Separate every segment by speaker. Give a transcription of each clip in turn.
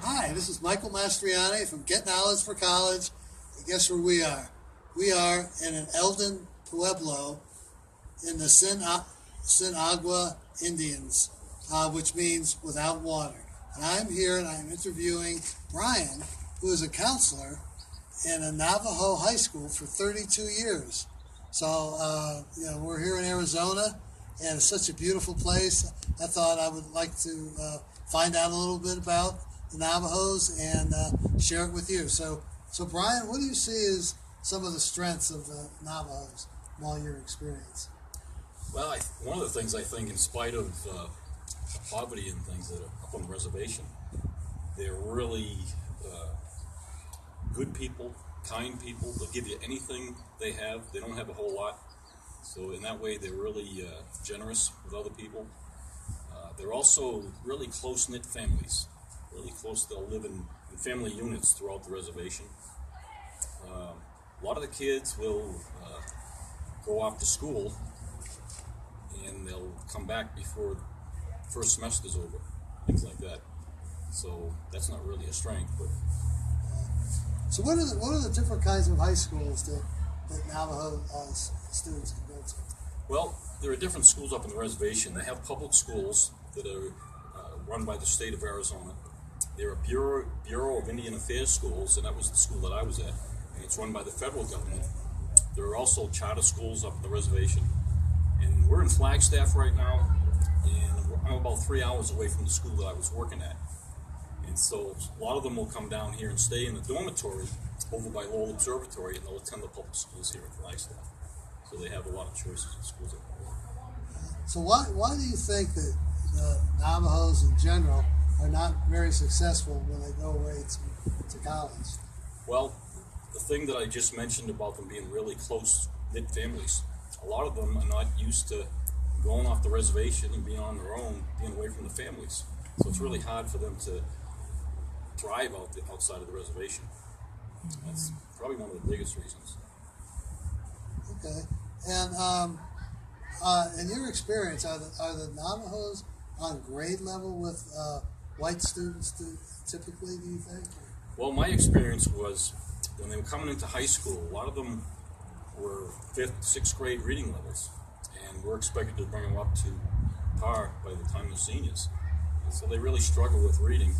Speaker 1: Hi, this is Michael Mastriani from Get Knowledge for College. And guess where we are? We are in an Eldon Pueblo in the Sin Agua Indians, which means without water. And I'm here and I'm interviewing Brian, who is a counselor in a Navajo high school for 32 years. So, we're here in Arizona, and it's such a beautiful place. I thought I would like to find out a little bit about the Navajos and share it with you. So Brian, what do you see as some of the strengths of the Navajos from all your experience?
Speaker 2: Well, one of the things I think, in spite of poverty and things that are up on the reservation, they're really good people, kind people. They'll give you anything they have. They don't have a whole lot. So in that way, they're really generous with other people. They're also really close-knit families, really close. They'll live in family units throughout the reservation. A lot of the kids will go off to school, and they'll come back before the first semester's over, things like that. So that's not really a strength. But
Speaker 1: so what are the different kinds of high schools that Navajo students can go to?
Speaker 2: Well, there are different schools up on the reservation. They have public schools that are run by the state of Arizona. There are Bureau of Indian Affairs schools, and that was the school that I was at, and it's run by the federal government. There are also charter schools up on the reservation, and we're in Flagstaff right now, and I'm about 3 hours away from the school that I was working at. And so a lot of them will come down here and stay in the dormitory over by Lowell Observatory, and they'll attend the public schools here in Flagstaff. So they have a lot of choices in schools up there.
Speaker 1: So why do you think that Navajos in general are not very successful when they go away to college?
Speaker 2: Well, the thing that I just mentioned about them being really close-knit families, a lot of them are not used to going off the reservation and being on their own, being away from the families. So it's really hard for them to thrive outside of the reservation. That's probably one of the biggest reasons.
Speaker 1: Okay. And in your experience, are the Navajos on grade level with white students typically, do you think?
Speaker 2: Well, my experience was when they were coming into high school, a lot of them were 5th, 6th grade reading levels, and we're expected to bring them up to par by the time they're seniors. And so they really struggle with reading,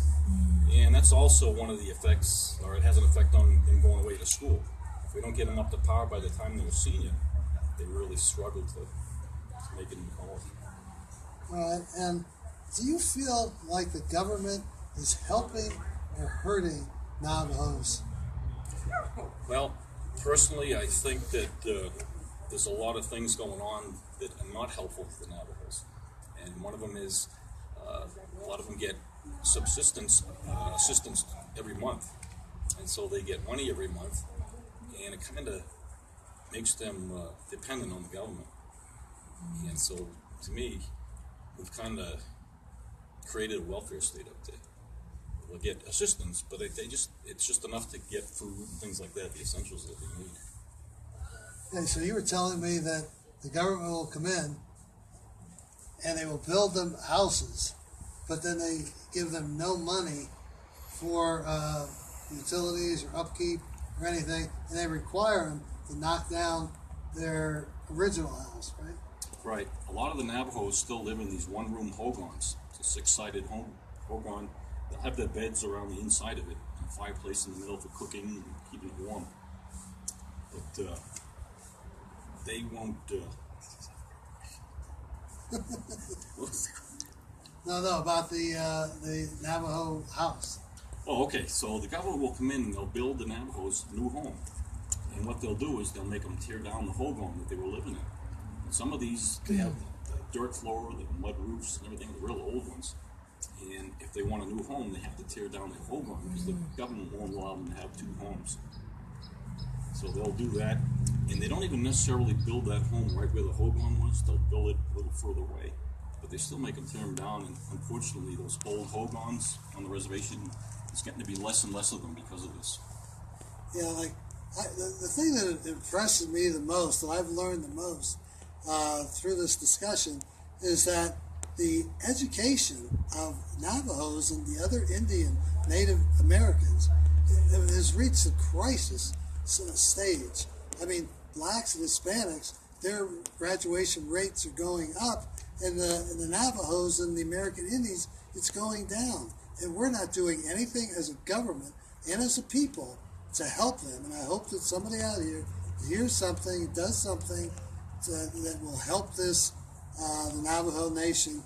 Speaker 2: and that's also one of the effects, or it has an effect on them going away to school. If we don't get them up to par by the time they're a senior, they really struggle to make it in college.
Speaker 1: All right, and do you feel like the government is helping or hurting Navajos?
Speaker 2: Well, personally, I think that there's a lot of things going on that are not helpful for the Navajos. And one of them is a lot of them get subsistence assistance every month. And so they get money every month, and it kind of makes them dependent on the government. And so, to me, we've kind of created a welfare state up there. They'll get assistance, but it's just enough to get food and things like that, the essentials that they need.
Speaker 1: Okay, so you were telling me that the government will come in and they will build them houses, but then they give them no money for utilities or upkeep or anything, and they require them to knock down their original house, right?
Speaker 2: Right. A lot of the Navajos still live in these one-room hogans. It's a 6-sided hogan. They'll have their beds around the inside of it, and a fireplace in the middle for cooking and keeping it warm. But they won't.
Speaker 1: No, about the Navajo house.
Speaker 2: Oh, okay. So the government will come in and they'll build the Navajos a new home, and what they'll do is they'll make them tear down the hogan that they were living in. And some of these they have the dirt floor, the mud roofs, and everything, the real old ones. And if they want a new home, they have to tear down their hogan because the government won't allow them to have 2 homes. So they'll do that, and they don't even necessarily build that home right where the hogan was. They'll build it a little further away, but they still make them tear them down. And unfortunately, those old hogans on the reservation, it's getting to be less and less of them because of this.
Speaker 1: Yeah, like the thing that impresses me the most, that I've learned the most through this discussion, is that the education of Navajos and the other Indian Native Americans, it has reached a crisis stage. I mean, blacks and Hispanics, their graduation rates are going up, and the Navajos and the American Indians, it's going down. And we're not doing anything as a government and as a people to help them. And I hope that somebody out here hears something, does something that will help this, the Navajo Nation,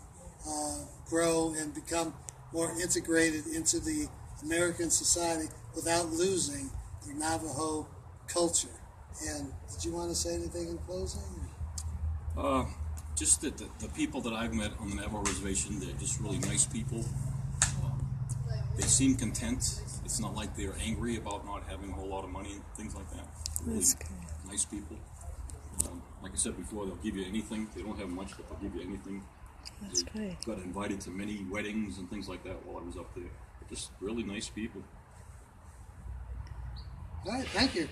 Speaker 1: grow and become more integrated into the American society without losing their Navajo culture. And did you want to say anything in closing?
Speaker 2: Just that the people that I've met on the Navajo reservation, they're just really nice people. They seem content. It's not like they're angry about not having a whole lot of money and things like that. Really nice people. Like I said before, they'll give you anything. They don't have much, but they'll give you anything.
Speaker 3: That's great.
Speaker 2: Got invited to many weddings and things like that while I was up there. They're just really nice people.
Speaker 1: All right, thank you.